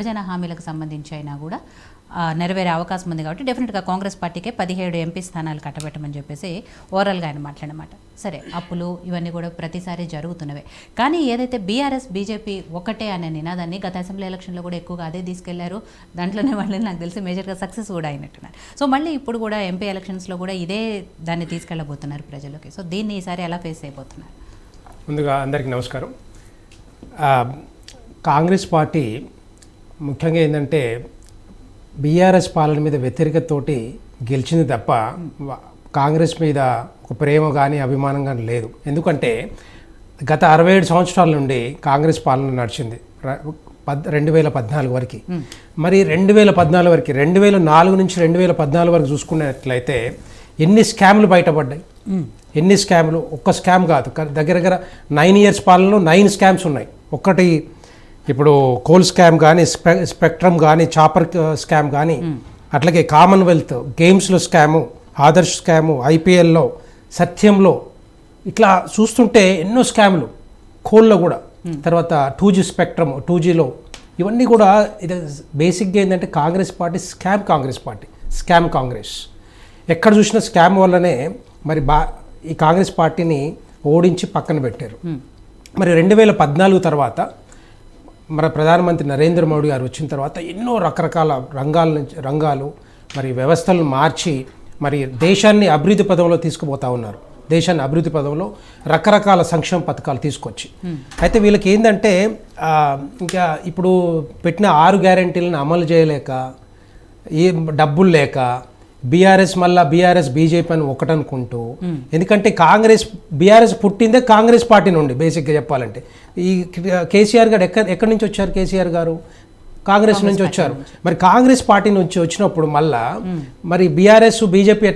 విభజన హామీలకు సంబంధించి అయినా కూడా నెరవేరే అవకాశం ఉంది కాబట్టి డెఫినెట్గా కాంగ్రెస్ పార్టీకే 17 ఎంపీ స్థానాలు కట్టబెట్టమని చెప్పేసి ఓవరాల్గా ఆయన మాట్లాడమాట. సరే, అప్పులు ఇవన్నీ కూడా ప్రతిసారి జరుగుతున్నవే. కానీ ఏదైతే బీఆర్ఎస్ బీజేపీ ఒకటే అనే నినాదాన్ని గత అసెంబ్లీ ఎలక్షన్లో కూడా ఎక్కువగా అదే తీసుకెళ్లారు. దాంట్లోనే వాళ్ళు నాకు తెలిసి మేజర్గా సక్సెస్ కూడా అయినట్టున్నారు. సో మళ్ళీ ఇప్పుడు కూడా ఎంపీ ఎలక్షన్స్లో కూడా ఇదే దాన్ని తీసుకెళ్ళబోతున్నారు ప్రజలకి. సో దీన్ని ఈసారి ఎలా ఫేస్ అయిపోతున్నారు? ముందుగా అందరికీ నమస్కారం. కాంగ్రెస్ పార్టీ ముఖ్యంగా ఏంటంటే బీఆర్ఎస్ పాలన మీద వ్యతిరేకతతోటి గెలిచింది తప్ప కాంగ్రెస్ మీద ఒక ప్రేమ కానీ అభిమానం కానీ లేదు. ఎందుకంటే గత 67 సంవత్సరాల నుండి కాంగ్రెస్ పాలన నడిచింది 2014 వరకు. మరి 2014 వరకు 2004 నుంచి 2014 వరకు చూసుకున్నట్లయితే ఎన్ని స్కామ్లు బయటపడ్డాయి, ఎన్ని స్కామ్లు. ఒక్క స్కామ్ కాదు, దగ్గర దగ్గర 9 ఇయర్స్ పాలనలో 9 స్కామ్స్ ఉన్నాయి. ఒక్కటి ఇప్పుడు కోల్ స్కామ్ కానీ, స్పెక్ట్రమ్ కానీ, చాపర్ స్కామ్ కానీ, అట్లాగే కామన్వెల్త్ గేమ్స్లో స్కాము, ఆదర్శ్ స్కాము, ఐపీఎల్లో, సత్యంలో, ఇట్లా చూస్తుంటే ఎన్నో స్కామ్లు. కోల్లో కూడా, తర్వాత 2G స్పెక్ట్రమ్, 2Gలో, ఇవన్నీ కూడా ఇది బేసిక్గా ఏంటంటే కాంగ్రెస్ పార్టీ స్కామ్ కాంగ్రెస్. ఎక్కడ చూసినా స్కామ్ వల్లనే మరి ఈ కాంగ్రెస్ పార్టీని ఓడించి పక్కన పెట్టారు. మరి 2014 తర్వాత మన ప్రధానమంత్రి నరేంద్ర మోడీ గారు వచ్చిన తర్వాత ఎన్నో రకరకాల రంగాలు మరి వ్యవస్థలను మార్చి మరి దేశాన్ని అభివృద్ధి పదంలో తీసుకుపోతా ఉన్నారు. దేశాన్ని అభివృద్ధి పదంలో రకరకాల సంక్షేమ పథకాలు తీసుకొచ్చి, అయితే వీళ్ళకి ఏంటంటే ఇంకా ఇప్పుడు పెట్టిన 6 గ్యారెంటీలను అమలు చేయలేక, ఏ డబ్బులు లేక బీఆర్ఎస్ బీజేపీ అని ఒకటనుకుంటూ, ఎందుకంటే బీఆర్ఎస్ పుట్టిందే కాంగ్రెస్ పార్టీ నుండి. బేసిక్గా చెప్పాలంటే ఈ కేసీఆర్ గారు ఎక్కడి నుంచి వచ్చారు? కేసీఆర్ గారు కాంగ్రెస్ నుంచి వచ్చారు. మరి కాంగ్రెస్ పార్టీ నుంచి వచ్చినప్పుడు మళ్ళా మరి బీఆర్ఎస్ బీజేపీ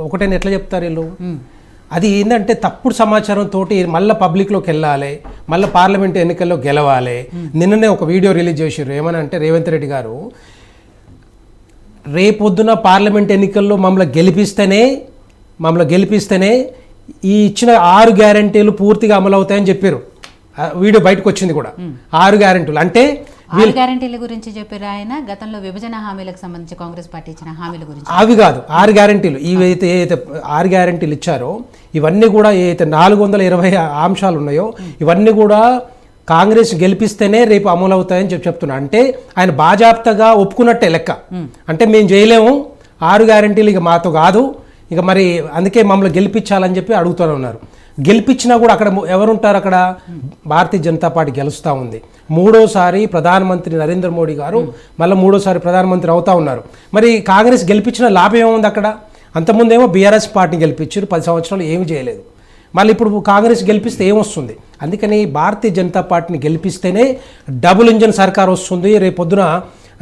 ఒకటని ఎట్లా చెప్తారు వీళ్ళు? అది ఏంటంటే తప్పుడు సమాచారం తోటి మళ్ళీ పబ్లిక్లోకి వెళ్ళాలి, మళ్ళీ పార్లమెంట్ ఎన్నికల్లో గెలవాలి. నిన్ననే ఒక వీడియో రిలీజ్ చేసారు. ఏమని అంటే రేవంత్ రెడ్డి గారు రేపొద్దున పార్లమెంట్ ఎన్నికల్లో మమ్మల్ని గెలిపిస్తేనే ఈ ఇచ్చిన 6 గ్యారెంటీలు పూర్తిగా అమలు అవుతాయని చెప్పారు. వీడియో బయటకు వచ్చింది కూడా. 6 గ్యారెంటీలు అంటే 6 గ్యారెంటీల గురించి చెప్పారు ఆయన. గతంలో విభజన హామీలకు సంబంధించి కాంగ్రెస్ పార్టీ ఇచ్చిన హామీల గురించి అవి కాదు. 6 గ్యారెంటీలు ఏదైతే 6 గ్యారెంటీలు ఇచ్చారో ఇవన్నీ కూడా ఏదైతే 420 అంశాలు ఉన్నాయో ఇవన్నీ కూడా కాంగ్రెస్ గెలిపిస్తేనే రేపు అమలు అవుతాయని చెప్తున్నా. అంటే ఆయన బాజాప్తగా ఒప్పుకున్నట్టే లెక్క. అంటే మేము చేయలేము 6 గ్యారెంటీలు, ఇక మాతో కాదు, ఇక మరి అందుకే మమ్మల్ని గెలిపించాలని చెప్పి అడుగుతూనే ఉన్నారు. గెలిపించినా కూడా అక్కడ ఎవరుంటారు? అక్కడ భారతీయ జనతా పార్టీ గెలుస్తూ ఉంది. 3వసారి ప్రధానమంత్రి నరేంద్ర మోడీ గారు మళ్ళీ 3వసారి ప్రధానమంత్రి అవుతా ఉన్నారు. మరి కాంగ్రెస్ గెలిపించిన లాభం ఏముంది అక్కడ? అంతకుముందేమో బీఆర్ఎస్ పార్టీని గెలిపించారు, 10 సంవత్సరాలు ఏమి చేయలేదు. మళ్ళీ ఇప్పుడు కాంగ్రెస్ గెలిపిస్తే ఏమొస్తుంది? అందుకని భారతీయ జనతా పార్టీని గెలిపిస్తేనే డబుల్ ఇంజన్ సర్కార్ వస్తుంది.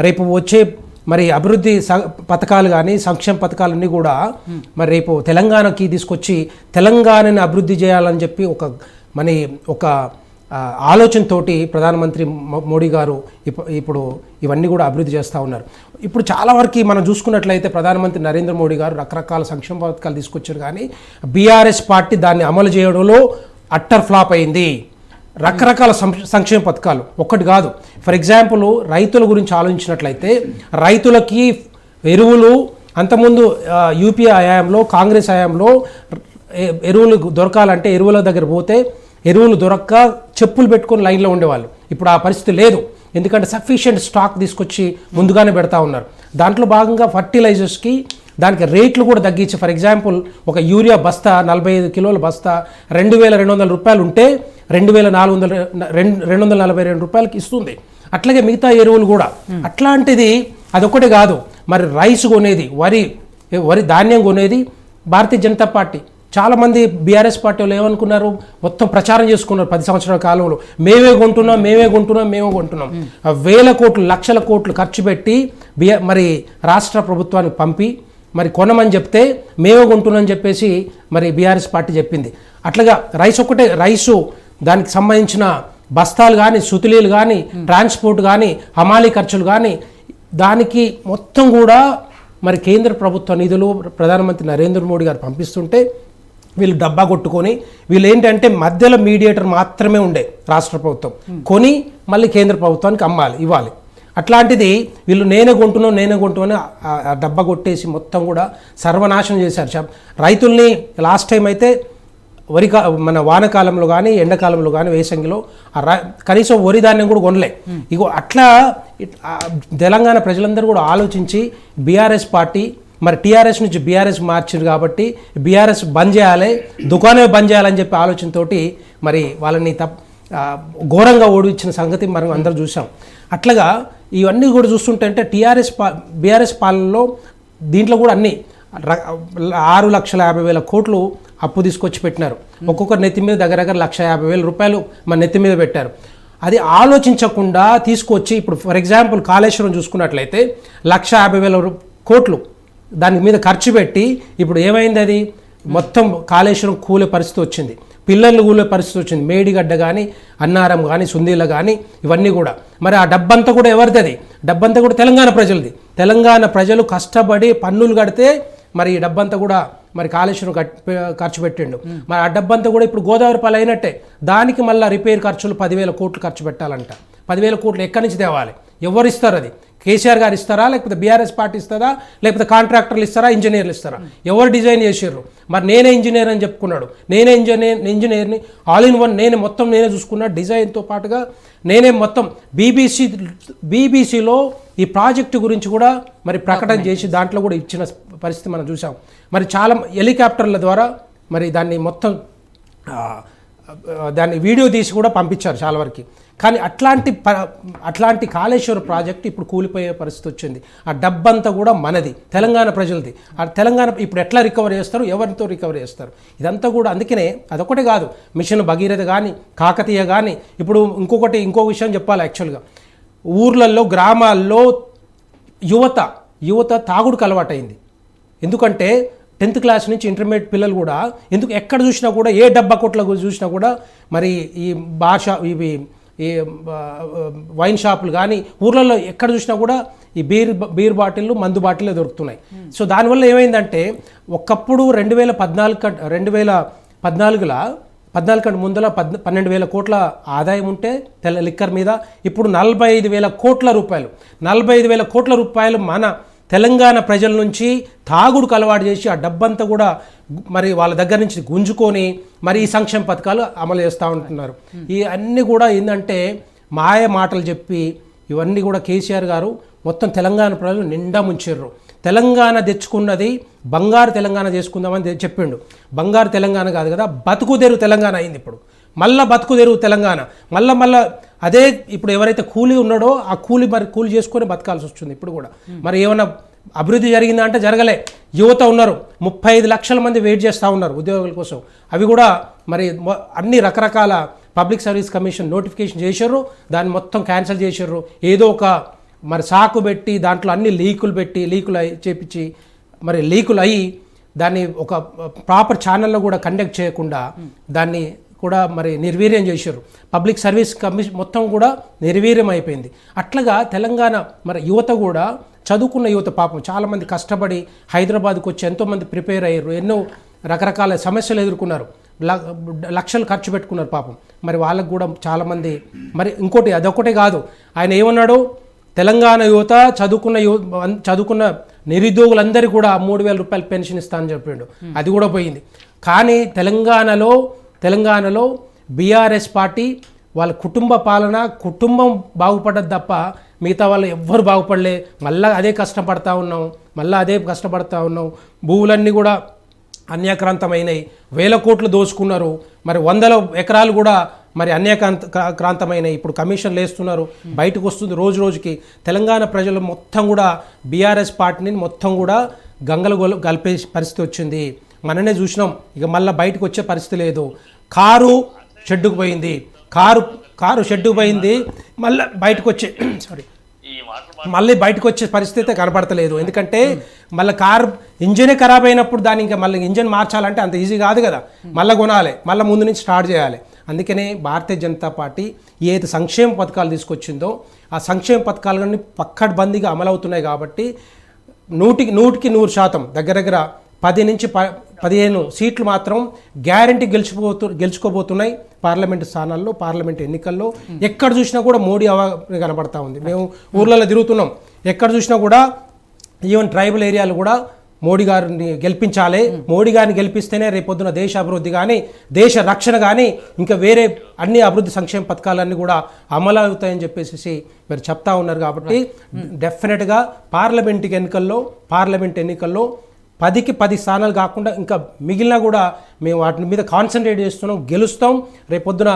రేపు వచ్చే మరి అభివృద్ధి పథకాలు కానీ, సంక్షేమ పథకాలన్నీ కూడా మరి రేపు తెలంగాణకి తీసుకొచ్చి తెలంగాణని అభివృద్ధి చేయాలని చెప్పి ఒక ఆలోచనతోటి ప్రధానమంత్రి మోడీ గారు ఇప్పుడు ఇవన్నీ కూడా అభివృద్ధి చేస్తూ ఉన్నారు. ఇప్పుడు చాలా వరకు మనం చూసుకున్నట్లయితే ప్రధానమంత్రి నరేంద్ర మోడీ గారు రకరకాల సంక్షేమ పథకాలు తీసుకొచ్చారు, కానీ బీఆర్ఎస్ పార్టీ దాన్ని అమలు చేయడంలో అట్టర్ ఫ్లాప్ అయింది. రకరకాల సంక్షేమ పథకాలు ఒక్కటి కాదు. ఫర్ ఎగ్జాంపుల్ రైతుల గురించి ఆలోచించినట్లయితే రైతులకి ఎరువులు అంతకుముందు యూపీఏ హయాంలో, కాంగ్రెస్ హయాంలో ఎరువులు దొరకాలంటే ఎరువుల దగ్గర పోతే ఎరువులు దొరక్క చెప్పులు పెట్టుకొని లైన్లో ఉండేవాళ్ళు. ఇప్పుడు ఆ పరిస్థితి లేదు. ఎందుకంటే సఫిషియెంట్ స్టాక్ తీసుకొచ్చి ముందుగానే పెడతా ఉన్నారు. దాంట్లో భాగంగా ఫర్టిలైజర్స్కి దానికి రేట్లు కూడా తగ్గించి, ఫర్ ఎగ్జాంపుల్ ఒక యూరియా బస్తా 45 కిలోల బస్తా 2200 రూపాయలు ఉంటే 242 రూపాయలకి ఇస్తుంది. అట్లాగే మిగతా ఎరువులు కూడా. అట్లాంటిది అదొక్కటే కాదు, మరి రైస్ కొనేది, వరి ధాన్యం కొనేది భారతీయ జనతా పార్టీ. చాలామంది బీఆర్ఎస్ పార్టీ వాళ్ళు ఏమనుకున్నారు? మొత్తం ప్రచారం చేసుకున్నారు 10 సంవత్సరాల కాలంలో. మేమే కొంటున్నాం. వేల కోట్లు, లక్షల కోట్లు ఖర్చు పెట్టి మరి రాష్ట్ర ప్రభుత్వానికి పంపి మరి కొనమని చెప్తే మేమే కొంటున్నాం చెప్పేసి మరి బీఆర్ఎస్ పార్టీ చెప్పింది. అట్లాగా రైసు దానికి సంబంధించిన బస్తాలు కానీ, సుతులీలు కానీ, ట్రాన్స్పోర్ట్ కానీ, హమాలీ ఖర్చులు కానీ, దానికి మొత్తం కూడా మరి కేంద్ర ప్రభుత్వ నిధులు ప్రధానమంత్రి నరేంద్ర మోడీ గారు పంపిస్తుంటే వీళ్ళు డబ్బా కొట్టుకొని వీళ్ళు ఏంటంటే మధ్యలో మీడియేటర్ మాత్రమే ఉండే రాష్ట్ర ప్రభుత్వం కొని మళ్ళీ కేంద్ర ప్రభుత్వానికి ఇవ్వాలి. అట్లాంటిది వీళ్ళు నేనే కొంటున్నాను ఆ డబ్బా కొట్టేసి మొత్తం కూడా సర్వనాశనం చేశారు. రైతుల్ని లాస్ట్ టైం అయితే మన వానకాలంలో కానీ ఎండాకాలంలో కానీ వేసంగిలో కనీసం వరి ధాన్యం కూడా కొనలే. ఇగో అట్లా తెలంగాణ ప్రజలందరూ కూడా ఆలోచించి బీఆర్ఎస్ పార్టీ మరి టీఆర్ఎస్ నుంచి బీఆర్ఎస్ మార్చారు కాబట్టి బీఆర్ఎస్ బంద్ చేయాలి, దుకాణమే బంద్ చేయాలని చెప్పి ఆలోచనతోటి మరి వాళ్ళని ఘోరంగా ఓడించిన సంగతి మనం అందరం చూసాం. అట్లాగా ఇవన్నీ కూడా చూస్తుంటే బీఆర్ఎస్ పాలనలో దీంట్లో కూడా అన్నీ 6,50,000 కోట్లు అప్పు తీసుకొచ్చి పెట్టినారు. ఒక్కొక్కరు నెత్తి మీద దగ్గర 1,50,000 రూపాయలు మన నెత్తి మీద పెట్టారు. అది ఆలోచించకుండా తీసుకొచ్చి ఇప్పుడు ఫర్ ఎగ్జాంపుల్ కాళేశ్వరం చూసుకున్నట్లయితే 1,50,000 కోట్లు దాని మీద ఖర్చు పెట్టి ఇప్పుడు ఏమైంది, అది మొత్తం కాళేశ్వరం కూలే పరిస్థితి వచ్చింది, పిల్లలు కూలే పరిస్థితి వచ్చింది. మేడిగడ్డ కానీ అన్నారం కానీ సుందీల కానీ ఇవన్నీ కూడా మరి ఆ డబ్బంతా కూడా ఎవరిది? అది డబ్బంతా కూడా తెలంగాణ ప్రజలది. తెలంగాణ ప్రజలు కష్టపడి పన్నులు కడితే మరి ఈ డబ్బంతా కూడా మరి కాళేశ్వరం ఖర్చు పెట్టిండు. మరి ఆ డబ్బంతా కూడా ఇప్పుడు గోదావరి పాలు అయినట్టే. దానికి మళ్ళీ రిపేర్ ఖర్చులు 10,000 కోట్లు ఖర్చు పెట్టాలంట. 10,000 కోట్లు ఎక్కడి నుంచి తేవాలి? ఎవరు ఇస్తారు? అది కేసీఆర్ గారు ఇస్తారా, లేకపోతే బీఆర్ఎస్ పార్టీ ఇస్తారా, లేకపోతే కాంట్రాక్టర్లు ఇస్తారా, ఇంజనీర్లు ఇస్తారా? ఎవరు డిజైన్ చేసారు? మరి నేనే ఇంజనీర్ అని చెప్పుకున్నాడు. నేనే ఇంజనీర్ని ఆల్ ఇన్ వన్ నేనే చూసుకున్నా డిజైన్తో పాటుగా నేనే మొత్తం బీబీసీలో ఈ ప్రాజెక్టు గురించి కూడా మరి ప్రకటన చేసి దాంట్లో కూడా ఇచ్చిన పరిస్థితి మనం చూసాం. మరి చాలా హెలికాప్టర్ల ద్వారా మరి దాన్ని మొత్తం దాన్ని వీడియో తీసి కూడా పంపించారు చాలా వరకు. కానీ అట్లాంటి కాళేశ్వరం ప్రాజెక్ట్ ఇప్పుడు కూలిపోయే పరిస్థితి వచ్చింది. ఆ డబ్బంతా కూడా మనది, తెలంగాణ ప్రజలది. ఆ తెలంగాణ ఇప్పుడు ఎట్లా రికవర్ చేస్తారు, ఎవరితో రికవర్ చేస్తారు? ఇదంతా కూడా అందుకనే అదొకటే కాదు, మిషన్ భగీరథ కానీ కాకతీయ కానీ. ఇప్పుడు ఇంకో విషయం చెప్పాలి. యాక్చువల్గా ఊర్లలో గ్రామాల్లో యువత తాగుడుకు అలవాటైంది. ఎందుకంటే 10th క్లాస్ నుంచి ఇంటర్మీడియట్ పిల్లలు కూడా ఎక్కడ చూసినా కూడా ఏ డబ్బా కొట్ల చూసినా కూడా మరి ఈ ఈ వైన్ షాపులు కానీ ఊర్లలో ఎక్కడ చూసినా కూడా ఈ బీర్ బాటిళ్ళు మందు బాటిల్లో దొరుకుతున్నాయి. సో దానివల్ల ఏమైందంటే ఒకప్పుడు 2014 కంటే ముందర 12,000 కోట్ల ఆదాయం ఉంటే లిక్కర్ మీద ఇప్పుడు 45,000 కోట్ల రూపాయలు 45,000 కోట్ల రూపాయలు మన తెలంగాణ ప్రజల నుంచి తాగుడుకు అలవాటు చేసి ఆ డబ్బంతా కూడా మరి వాళ్ళ దగ్గర నుంచి గుంజుకొని మరి ఈ సంక్షేమ పథకాలు అమలు చేస్తూ ఉంటున్నారు. ఈ అన్నీ కూడా ఏంటంటే మాయ మాటలు చెప్పి ఇవన్నీ కూడా కేసీఆర్ గారు మొత్తం తెలంగాణ ప్రజలు నిండా ముంచారు. తెలంగాణ తెచ్చుకున్నది బంగారు తెలంగాణ చేసుకుందామని చెప్పిండు. బంగారు తెలంగాణ కాదు కదా, బతుకుదెరు తెలంగాణ అయింది. ఇప్పుడు మళ్ళీ బతుకుదెరువు తెలంగాణ మళ్ళా అదే. ఇప్పుడు ఎవరైతే కూలీ ఉన్నాడో ఆ కూలీ చేసుకొని బతకాల్సి వస్తుంది. ఇప్పుడు కూడా మరి ఏమైనా అభివృద్ధి జరిగిందా అంటే జరగలే. యువత ఉన్నారు, 35 లక్షల మంది వెయిట్ చేస్తూ ఉన్నారు ఉద్యోగాల కోసం. అవి కూడా మరి అన్ని రకరకాల పబ్లిక్ సర్వీస్ కమిషన్ నోటిఫికేషన్ చేశారు, దాన్ని మొత్తం క్యాన్సిల్ చేశారు. ఏదో ఒక మరి సాకు పెట్టి దాంట్లో అన్ని లీకులు చేపించి మరి లీకులు అయ్యి దాన్ని ఒక ప్రాపర్ ఛానల్లో కూడా కండక్ట్ చేయకుండా దాన్ని కూడా మరి నిర్వీర్యం చేశారు. పబ్లిక్ సర్వీస్ కమిషన్ మొత్తం కూడా నిర్వీర్యం అయిపోయింది. అట్లాగా తెలంగాణ మరి యువత కూడా చదువుకున్న యువత పాపం చాలామంది కష్టపడి హైదరాబాద్కు వచ్చి ఎంతోమంది ప్రిపేర్ అయ్యారు, ఎన్నో రకరకాల సమస్యలు ఎదుర్కొన్నారు, లక్షలు ఖర్చు పెట్టుకున్నారు పాపం. మరి వాళ్ళకు కూడా చాలామంది మరి ఇంకోటి అదొకటే కాదు, ఆయన ఏమన్నాడు, తెలంగాణ యువత చదువుకున్న నిరుద్యోగులందరికీ కూడా 3,000 రూపాయలు పెన్షన్ ఇస్తానని చెప్పిండు. అది కూడా పోయింది. కానీ తెలంగాణలో బీఆర్ఎస్ పార్టీ వాళ్ళ కుటుంబం బాగుపడ్డది తప్ప మిగతా వాళ్ళు ఎవ్వరు బాగుపడలే. మళ్ళీ అదే కష్టపడతా ఉన్నాం. భూములన్నీ కూడా అన్యాక్రాంతమైనవి, 1,000 కోట్లు దోచుకున్నారు. మరి 100 ఎకరాలు కూడా మరి అన్యాక్రాంతమైనవి. ఇప్పుడు కమిషన్లు వేస్తున్నారు, బయటకు వస్తుంది రోజుకి. తెలంగాణ ప్రజలు మొత్తం కూడా బీఆర్ఎస్ పార్టీని మొత్తం కూడా గంగలు కలిపే పరిస్థితి వచ్చింది. మననే చూసినాం. ఇక మళ్ళీ బయటకు వచ్చే పరిస్థితి లేదు. కారు షెడ్డుకు పోయింది, మళ్ళీ బయటకు వచ్చే పరిస్థితి కనపడతలేదు. ఎందుకంటే మళ్ళీ కారు ఇంజనే ఖరాబ్ అయినప్పుడు దాన్ని ఇంకా మళ్ళీ ఇంజన్ మార్చాలంటే అంత ఈజీ కాదు కదా, మళ్ళీ కొనాలి, మళ్ళీ ముందు నుంచి స్టార్ట్ చేయాలి. అందుకనే భారతీయ జనతా పార్టీ ఏదైతే సంక్షేమ పథకాలు తీసుకొచ్చిందో ఆ సంక్షేమ పథకాలన్నీ పక్కడ్బందీగా అమలవుతున్నాయి కాబట్టి 100% దగ్గర 10 నుంచి 15 సీట్లు మాత్రం గ్యారంటీ గెలుచుకోబోతున్నాయి పార్లమెంటు స్థానాల్లో, పార్లమెంట్ ఎన్నికల్లో. ఎక్కడ చూసినా కూడా మోడీ కనబడతా ఉంది. మేము ఊర్లలో తిరుగుతున్నాం, ఎక్కడ చూసినా కూడా ఈవెన్ ట్రైబల్ ఏరియాలు కూడా మోడీ గారిని గెలిపించాలి, మోడీ గారిని గెలిపిస్తేనే రేపొద్దున దేశ అభివృద్ధి కానీ, దేశ రక్షణ కానీ, ఇంకా వేరే అన్ని అభివృద్ధి సంక్షేమ పథకాలన్నీ కూడా అమలు అవుతాయని చెప్పేసి మీరు చెప్తా ఉన్నారు. కాబట్టి డెఫినెట్గా పార్లమెంట్ ఎన్నికల్లో 10కి 10 స్థానాలు కాకుండా ఇంకా మిగిలిన కూడా మేము వాటి మీద కాన్సన్ట్రేట్ చేస్తున్నాం, గెలుస్తాం. రేపొద్దున